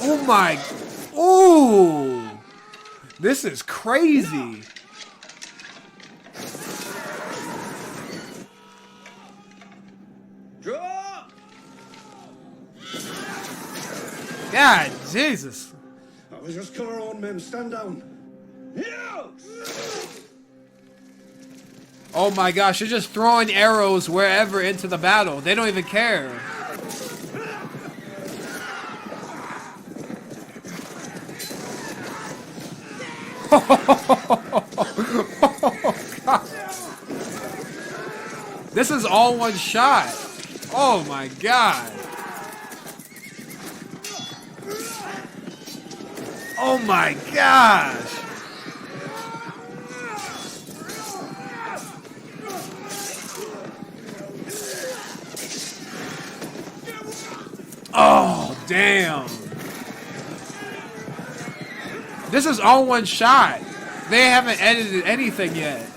Oh my. Ooh. This is crazy. God, Jesus. That was just cover on, men. Stand down. Oh my gosh, they're just throwing arrows wherever into the battle. They don't even care. Oh, God. This is all one shot. Oh my God. Oh my gosh. Oh, damn. This is all one shot. They haven't edited anything yet.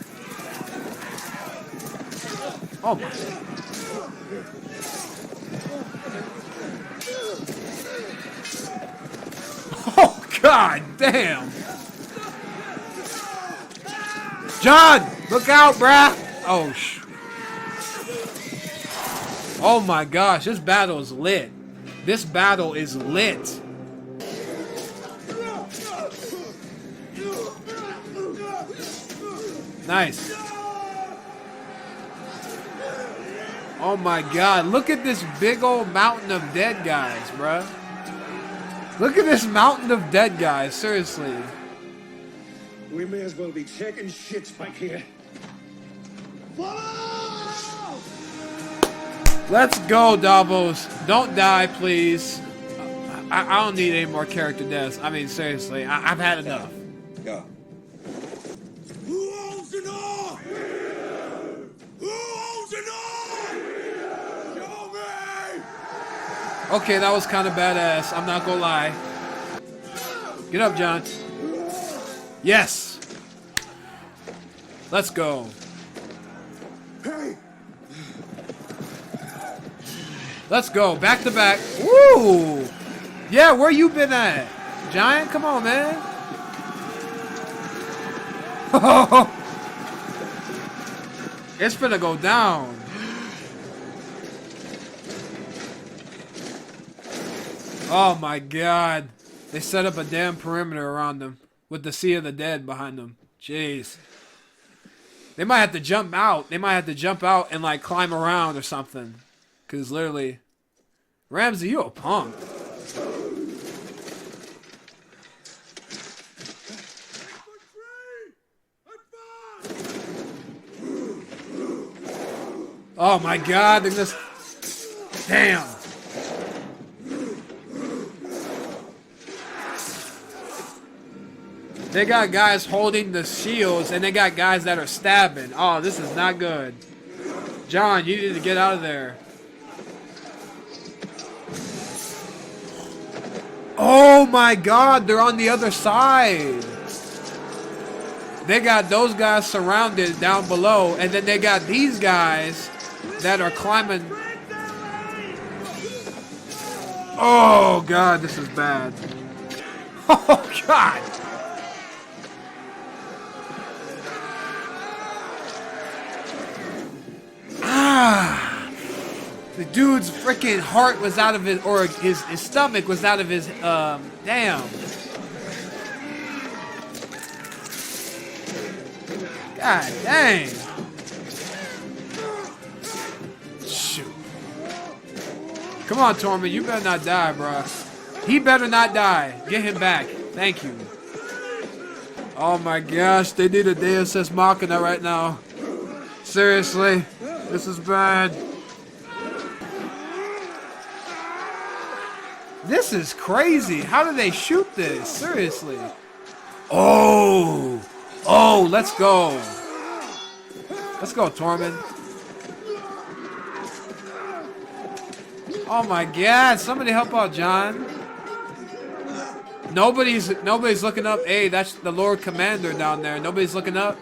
Oh my. Oh, God damn. John, look out, bruh. Oh, oh my gosh, this battle is lit. This battle is lit. Nice. Oh my God, look at this big old mountain of dead guys, bruh. Look at this mountain of dead guys, seriously. We may as well be taking shits back here. Follow! Let's go, Davos. Don't die, please. I don't need any more character deaths. I mean, seriously, I've had enough. Go. Who owns the north? Who owns the north? Show me! Okay, that was kind of badass. I'm not gonna lie. Get up, John. Yes. Let's go. Hey! Let's go. Back to back. Woo! Yeah, where you been at? Giant, come on, man. It's finna go down. Oh my God. They set up a damn perimeter around them with the Sea of the Dead behind them. Jeez. They might have to jump out. They might have to jump out and like climb around or something. Cause literally, Ramsey, you a punk. Oh my God, they're just... Damn. They got guys holding the shields and they got guys that are stabbing. Oh, this is not good. John, you need to get out of there. Oh my God, they're on the other side. They got those guys surrounded down below, and then they got these guys that are climbing. Oh God, this is bad. Oh God. Ah. The dude's freaking heart was out of his, or his stomach was out of his, damn. God dang. Shoot. Come on, Torment. You better not die, bro. He better not die. Get him back. Thank you. Oh my gosh. They need a Deus Ex Machina right now. Seriously. This is bad. This is crazy. How do they shoot this? Seriously. Oh. Oh, let's go. Let's go, Tormund. Oh my God, somebody help out John. Nobody's looking up. Hey, that's the Lord Commander down there. Nobody's looking up.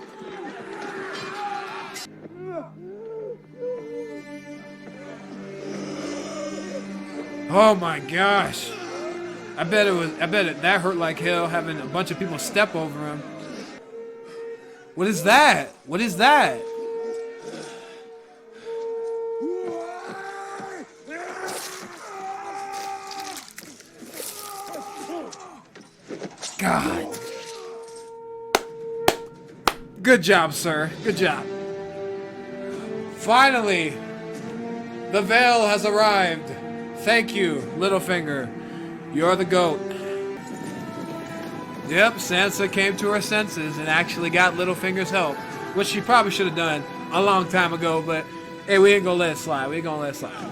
Oh my gosh. I bet that hurt like hell having a bunch of people step over him. What is that? What is that? God. Good job, sir. Good job. Finally, the veil has arrived. Thank you, Littlefinger. You're the GOAT. Yep, Sansa came to her senses and actually got Littlefinger's help, which she probably should have done a long time ago, but hey, we ain't gonna let it slide. We ain't gonna let it slide.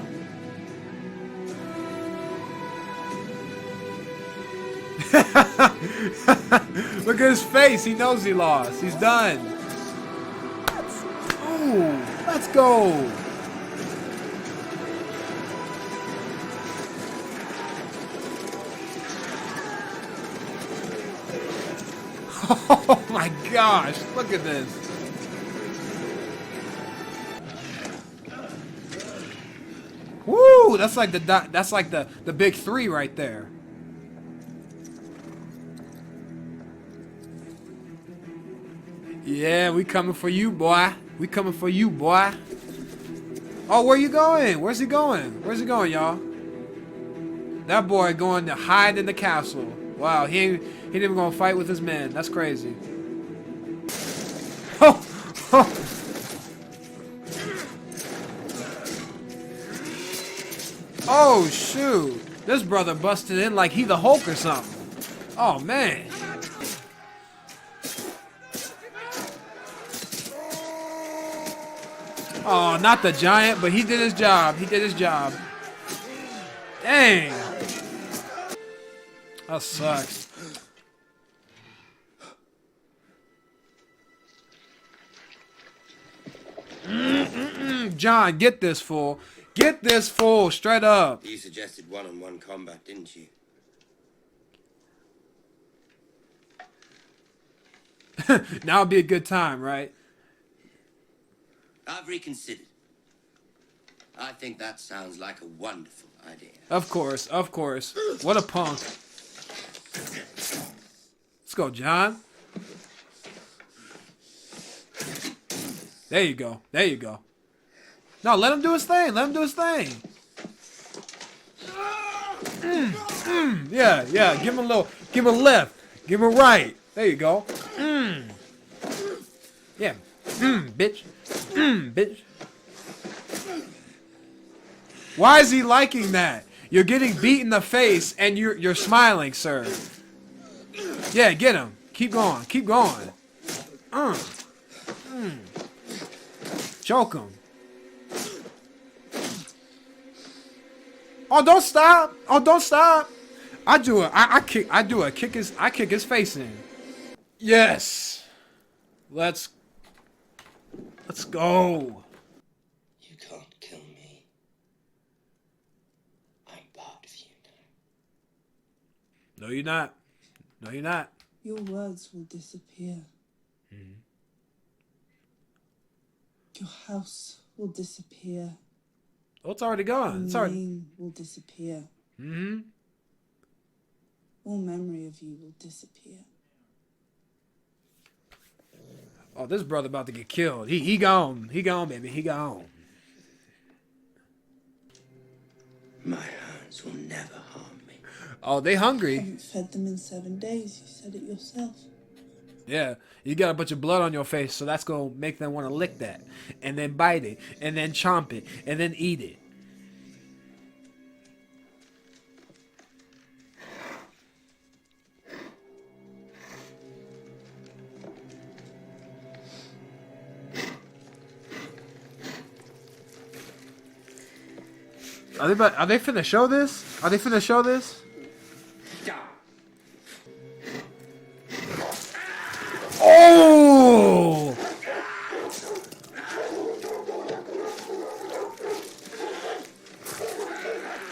Look at his face. He knows he lost. He's done. Ooh, let's go. Oh my gosh, look at this. Woo, that's like the big three right there. Yeah, we coming for you, boy. We coming for you, boy. Oh, where you going? Where's he going? Where's he going, y'all? That boy going to hide in the castle. Wow, he ain't even gonna fight with his men. That's crazy. Oh, oh. Oh shoot! This brother busted in like he the Hulk or something. Oh man. Oh, not the giant, but he did his job. He did his job. Dang. That sucks. John, get this fool. Get this fool straight up. You suggested one-on-one combat, didn't you? Now would be a good time, right? I've reconsidered. I think that sounds like a wonderful idea. Of course, of course. What a punk. Let's go, John. There you go. There you go. No, let him do his thing. Let him do his thing. Yeah, yeah. Give him a little. Give him a left. Give him a right. There you go. Yeah. Bitch. Bitch. Why is he liking that? You're getting beat in the face and you're smiling, sir. Yeah, get him. Keep going. Keep going. Choke him. Oh, don't stop. Oh, don't stop. I kick his face in. Yes. Let's go. You can't kill me. I'm part of you now. No, you're not. No, you're not. Your words will disappear. Your house will disappear. Oh, it's already gone. It's Your already. name will disappear. All memory of you will disappear. Oh, this brother about to get killed. He gone. He gone, baby. He gone. My hands will never harm me. Oh, they I hungry. haven't fed them in 7 days. You said it yourself. Yeah, you got a bunch of blood on your face, so that's gonna make them want to lick that, and then bite it, and then chomp it, and then eat it. Are they finna show this? Are they finna show this? Oh!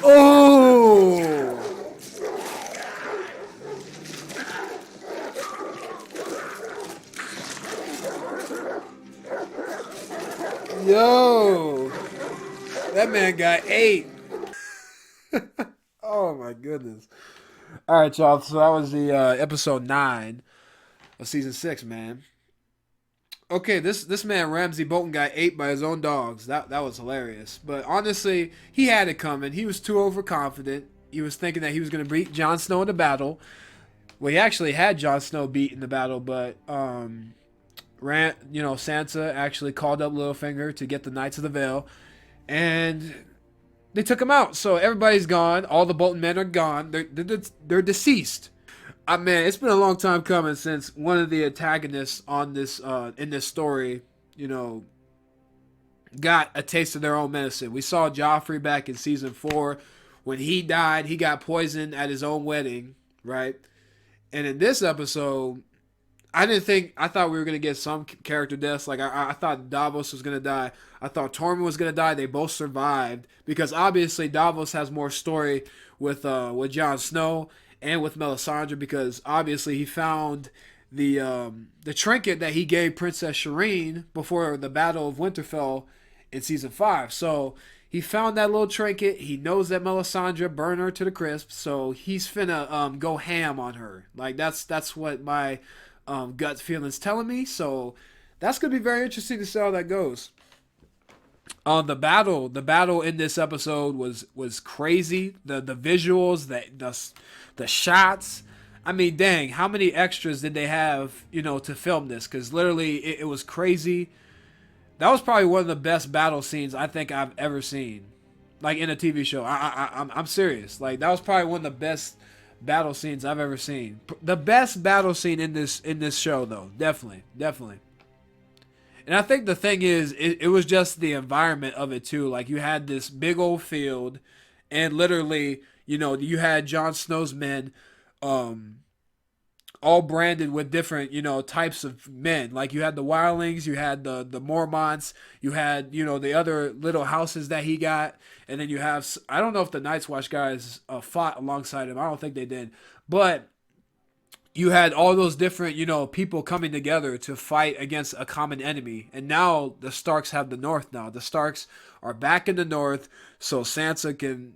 Oh! Yo! That man got 8. Oh my goodness. All right, y'all. So that was the episode 9 of season 6, man. Okay, this man Ramsey Bolton got ate by his own dogs. That was hilarious. But honestly, he had it coming. He was too overconfident. He was thinking that he was going to beat Jon Snow in the battle. Well, he actually had Jon Snow beat in the battle, but Sansa actually called up Littlefinger to get the Knights of the Vale, and they took him out. So everybody's gone. All the Bolton men are gone. They're deceased. Man, it's been a long time coming since one of the antagonists on this in this story, you know, got a taste of their own medicine. We saw Joffrey back in season 4 when he died. He got poisoned at his own wedding, right? And in this episode, I thought we were gonna get some character deaths. Like I thought Davos was gonna die. I thought Tormund was gonna die. They both survived because obviously Davos has more story with Jon Snow and with Melisandre because obviously he found the trinket that he gave Princess Shireen before the Battle of Winterfell in season 5. So he found that little trinket. He knows that Melisandre burned her to the crisp. So he's finna go ham on her. Like that's what my gut feelings telling me. So that's gonna be very interesting to see how that goes. The battle in this episode was crazy. The visuals, the shots. I mean, dang, how many extras did they have, to film this? Because literally, it was crazy. That was probably one of the best battle scenes I think I've ever seen, like in a TV show. I'm serious. Like that was probably one of the best battle scenes I've ever seen. The best battle scene in this show, though, definitely. And I think the thing is, it was just the environment of it too. Like you had this big old field, and literally, you had Jon Snow's men, all branded with different, types of men. Like you had the wildlings, you had the Mormonts, you had, the other little houses that he got, and then you have, I don't know if the Night's Watch guys fought alongside him. I don't think they did, but you had all those different, people coming together to fight against a common enemy. And now the Starks have the North now. The Starks are back in the North, so Sansa can,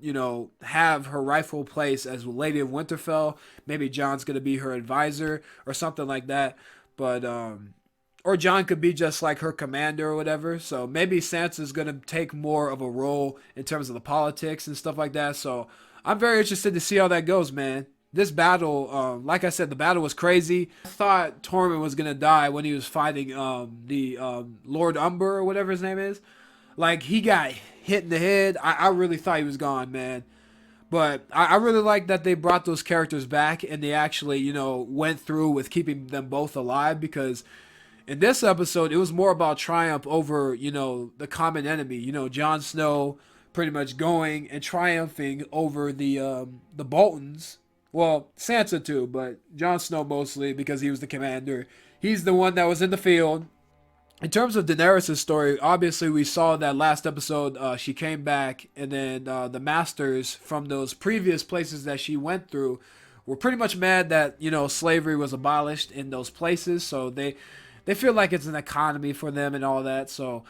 have her rightful place as Lady of Winterfell. Maybe Jon's going to be her advisor or something like that. But, or Jon could be just like her commander or whatever. So maybe Sansa's going to take more of a role in terms of the politics and stuff like that. So I'm very interested to see how that goes, man. This battle, like I said, the battle was crazy. I thought Tormund was gonna die when he was fighting the Lord Umber or whatever his name is. Like he got hit in the head. I really thought he was gone, man. But I really like that they brought those characters back and they actually, went through with keeping them both alive because in this episode it was more about triumph over, the common enemy. Jon Snow pretty much going and triumphing over the Boltons. Well, Sansa too, but Jon Snow mostly because he was the commander. He's the one that was in the field. In terms of Daenerys' story, obviously we saw that last episode she came back and then the masters from those previous places that she went through were pretty much mad that, slavery was abolished in those places. So they feel like it's an economy for them and all that. So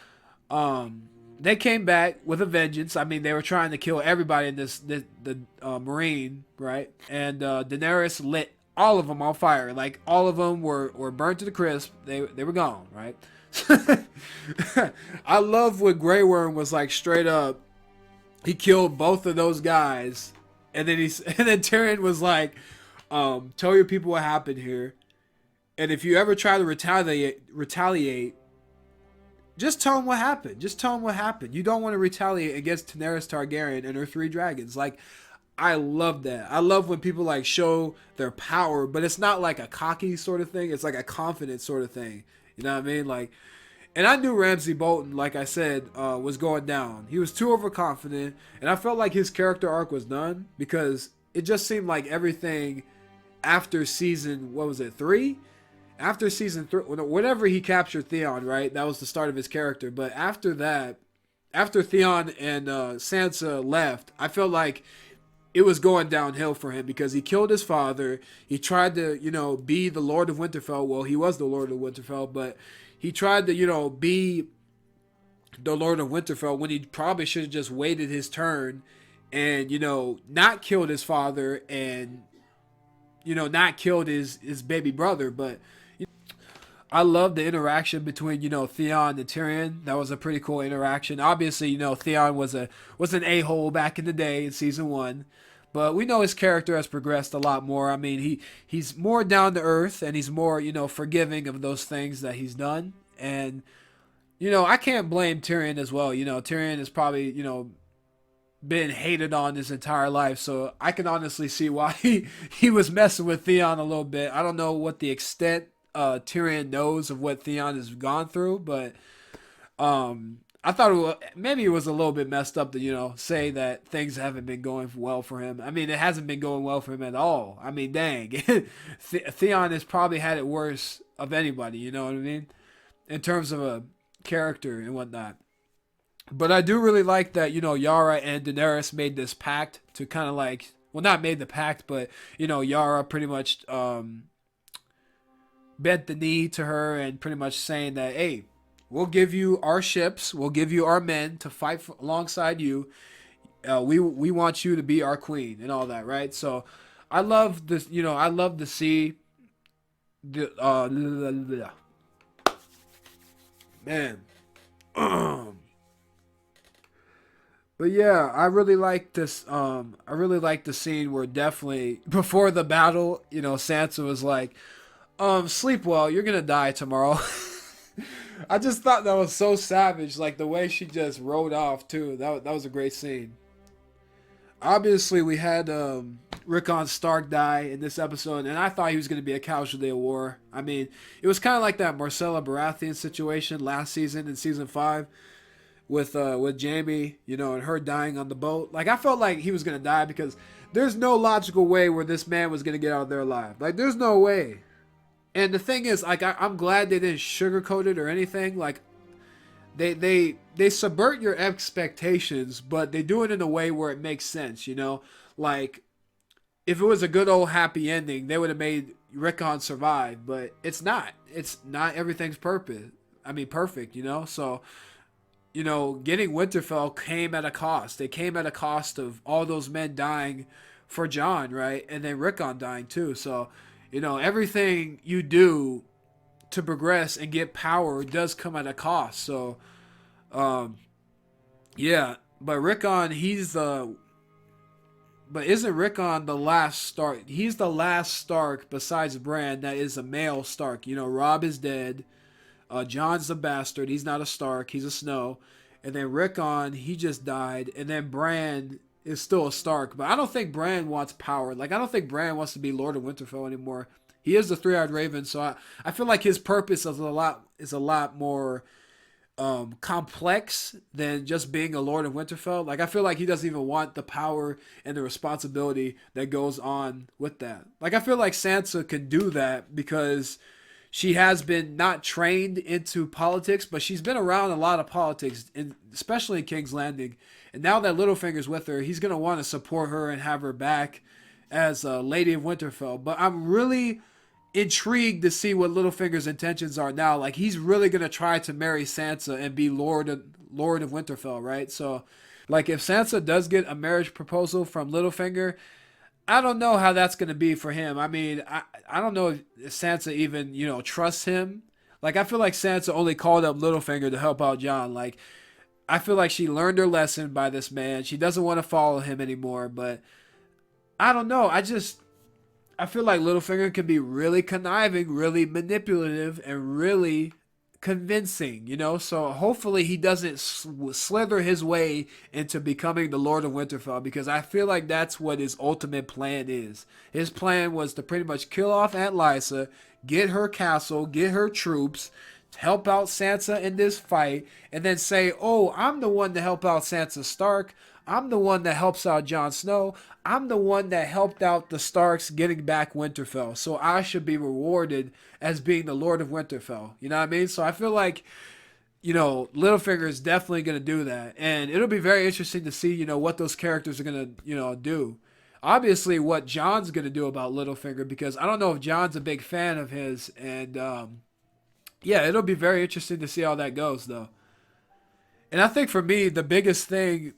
they came back with a vengeance. I mean, they were trying to kill everybody in the Marine, right? And Daenerys lit all of them on fire. Like, all of them were burnt to the crisp. They were gone, right? I love when Grey Worm was like straight up. He killed both of those guys. And then Tyrion was like, tell your people what happened here. And if you ever try to retaliate, just tell him what happened. Just tell him what happened. You don't want to retaliate against Daenerys Targaryen and her 3 dragons. Like, I love that. I love when people like show their power, but it's not like a cocky sort of thing. It's like a confident sort of thing. You know what I mean? Like, and I knew Ramsay Bolton, like I said, was going down. He was too overconfident, and I felt like his character arc was done because it just seemed like everything after season, what was it, 3? After season 3, whenever he captured Theon, right? That was the start of his character. But after that, after Theon and Sansa left, I felt like it was going downhill for him because he killed his father. He tried to, be the Lord of Winterfell. Well, he was the Lord of Winterfell, but he tried to, be the Lord of Winterfell when he probably should have just waited his turn and, not killed his father and not killed his baby brother. But I love the interaction between Theon and Tyrion. That was a pretty cool interaction. Obviously, Theon was an a-hole back in the day in season 1. But we know his character has progressed a lot more. I mean, he's more down to earth, and he's more, forgiving of those things that he's done. And, I can't blame Tyrion as well. Tyrion is probably, been hated on his entire life. So I can honestly see why he was messing with Theon a little bit. I don't know what the extent Tyrion knows of what Theon has gone through, but I thought maybe it was a little bit messed up to, say that things haven't been going well for him. I mean, it hasn't been going well for him at all. I mean, dang. Theon has probably had it worse of anybody, you know what I mean? In terms of a character and whatnot. But I do really like that, Yara and Daenerys made this pact to kind of like, well, not made the pact, but, Yara pretty much bent the knee to her and pretty much saying that, hey, we'll give you our ships, we'll give you our men to fight alongside you. We want you to be our queen and all that, right? So I love this, I love to see the man. But yeah, I really like this. I really like the scene where definitely before the battle, Sansa was like, sleep well, you're gonna die tomorrow. I just thought that was so savage, like the way she just rode off too. That was a great scene. Obviously, we had Rickon Stark die in this episode, and I thought he was going to be a casualty of war. I mean, it was kind of like that Marcella Baratheon situation last season in season 5 with Jaime, and her dying on the boat. Like, I felt like he was going to die because there's no logical way where this man was going to get out of there alive. Like, there's no way. And the thing is, like, I'm glad they didn't sugarcoat it or anything. Like, they subvert your expectations, but they do it in a way where it makes sense, Like, if it was a good old happy ending, they would have made Rickon survive, but it's not. It's not everything's perfect. So, getting Winterfell came at a cost. They came at a cost of all those men dying for Jon, right? And then Rickon dying too. So, everything you do to progress and get power does come at a cost. So, yeah, but Rickon, but isn't Rickon the last Stark? He's the last Stark besides Bran that is a male Stark. Robb is dead. Jon's a bastard. He's not a Stark. He's a Snow. And then Rickon, he just died. And then Bran is still a Stark. But I don't think Bran wants power. Like, I don't think Bran wants to be Lord of Winterfell anymore. He is the three-eyed raven, so I feel like his purpose is a lot more complex than just being a Lord of Winterfell. Like, I feel like he doesn't even want the power and the responsibility that goes on with that. Like, I feel like Sansa can do that because she has been not trained into politics, but she's been around a lot of politics, especially in King's Landing. And now that Littlefinger's with her, he's going to want to support her and have her back as a Lady of Winterfell. But I'm really intrigued to see what Littlefinger's intentions are now. Like, he's really going to try to marry Sansa and be Lord of Winterfell, right? So, like, if Sansa does get a marriage proposal from Littlefinger, I don't know how that's going to be for him. I mean, I don't know if Sansa even, trusts him. Like, I feel like Sansa only called up Littlefinger to help out Jon. Like, I feel like she learned her lesson by this man. She doesn't want to follow him anymore, but I don't know. I feel like Littlefinger can be really conniving, really manipulative, and really convincing, So hopefully he doesn't slither his way into becoming the Lord of Winterfell, because I feel like that's what his ultimate plan is. His plan was to pretty much kill off Aunt Lysa, get her castle, get her troops, help out Sansa in this fight, and then say, oh, I'm the one to help out Sansa Stark. I'm the one that helps out Jon Snow. I'm the one that helped out the Starks getting back Winterfell. So I should be rewarded as being the Lord of Winterfell. You know what I mean? So I feel like, Littlefinger is definitely going to do that. And it'll be very interesting to see, what those characters are going to, do. Obviously, what Jon's going to do about Littlefinger, because I don't know if Jon's a big fan of his. And, yeah, it'll be very interesting to see how that goes, though. And I think for me, the biggest thing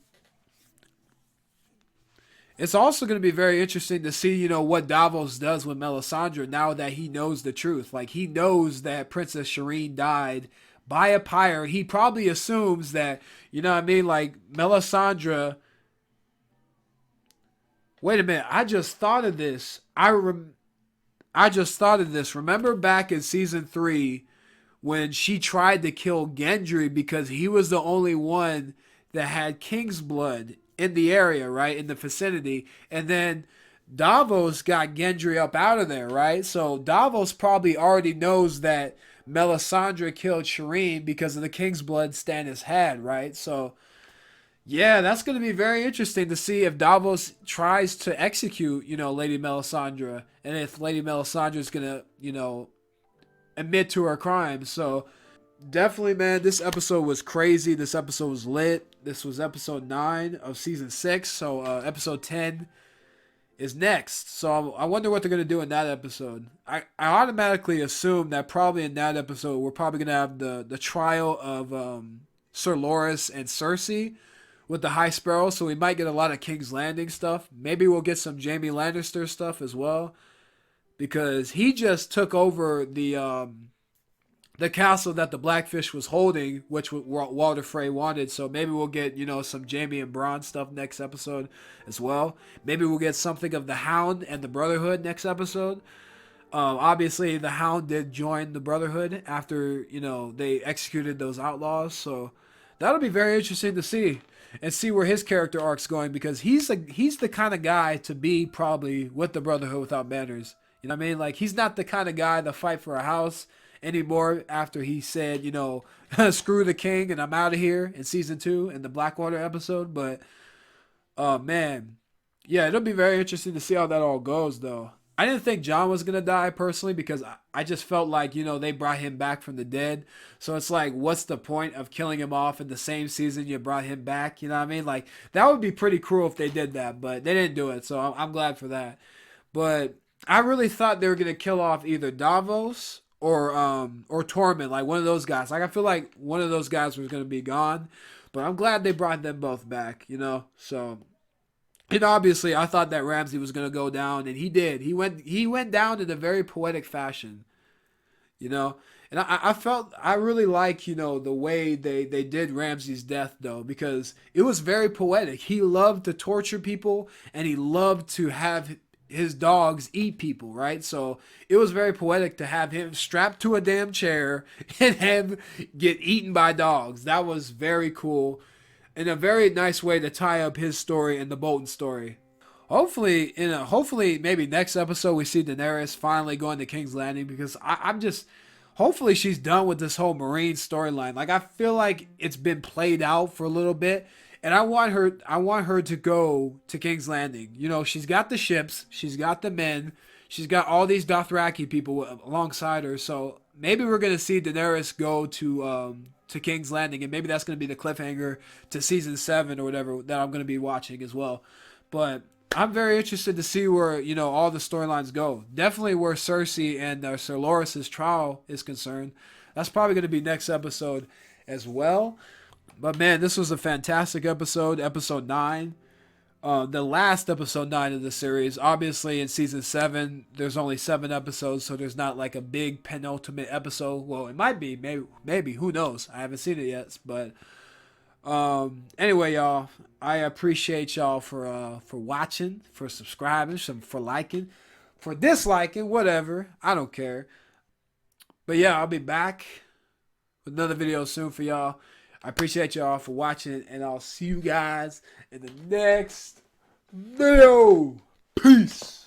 It's also going to be very interesting to see, what Davos does with Melisandre now that he knows the truth. Like, he knows that Princess Shireen died by a pyre. He probably assumes that, like, Melisandre... Wait a minute, I just thought of this. I just thought of this. Remember back in season 3 when she tried to kill Gendry because he was the only one that had King's blood in the area, right? In the vicinity. And then Davos got Gendry up out of there, right? So Davos probably already knows that Melisandre killed Shireen because of the King's blood Stannis had, right? So, yeah, that's going to be very interesting to see if Davos tries to execute, Lady Melisandre. And if Lady Melisandre is going to, admit to her crimes. So, definitely, man, this episode was crazy. This episode was lit. This was episode 9 of season 6. So episode 10 is next. So I wonder what they're going to do in that episode. I automatically assume that probably in that episode we're probably going to have the trial of Sir Loras and Cersei with the High Sparrow. So we might get a lot of King's Landing stuff. Maybe we'll get some Jaime Lannister stuff as well. Because he just took over the castle that the Blackfish was holding, which Walder Frey wanted. So maybe we'll get, some Jaime and Bronn stuff next episode as well. Maybe we'll get something of the Hound and the Brotherhood next episode. Obviously, the Hound did join the Brotherhood after, they executed those outlaws. So that'll be very interesting to see. And see where his character arc's going. Because he's the kind of guy to be probably with the Brotherhood without banners. You know what I mean? Like, he's not the kind of guy to fight for a house anymore after he said, screw the king and I'm out of here in season 2 in the Blackwater episode. But, man, yeah, it'll be very interesting to see how that all goes, though. I didn't think Jon was going to die personally because I just felt like, they brought him back from the dead. So it's like, what's the point of killing him off in the same season you brought him back? You know what I mean? Like, that would be pretty cruel if they did that, but they didn't do it. So I'm glad for that. But I really thought they were going to kill off either Davos or Tormund, like one of those guys. Like, I feel like one of those guys was going to be gone, but I'm glad they brought them both back, So, and obviously, I thought that Ramsay was going to go down, and he did. He went down in a very poetic fashion, And I really like, the way they did Ramsay's death, though, because it was very poetic. He loved to torture people, and he loved to have his dogs eat people, right? So it was very poetic to have him strapped to a damn chair and him get eaten by dogs. That was very cool and a very nice way to tie up his story and the Bolton story. Hopefully maybe next episode we see Daenerys finally going to King's Landing, because I'm just hopefully she's done with this whole Marine storyline. Like, I feel like it's been played out for a little bit. And I want her to go to King's Landing. She's got the ships, she's got the men, she's got all these Dothraki people alongside her. So maybe we're gonna see Daenerys go to King's Landing, and maybe that's gonna be the cliffhanger to season 7 or whatever that I'm gonna be watching as well. But I'm very interested to see where all the storylines go. Definitely where Cersei and Sir Loras' trial is concerned. That's probably gonna be next episode as well. But, man, this was a fantastic episode, episode 9. The last episode 9 of the series. Obviously, in season 7, there's only 7 episodes, so there's not like a big penultimate episode. Well, it might be, maybe, who knows? I haven't seen it yet. But, anyway, y'all, I appreciate y'all for watching, for subscribing, for liking, for disliking, whatever. I don't care. But, yeah, I'll be back with another video soon for y'all. I appreciate y'all for watching, and I'll see you guys in the next video. Peace.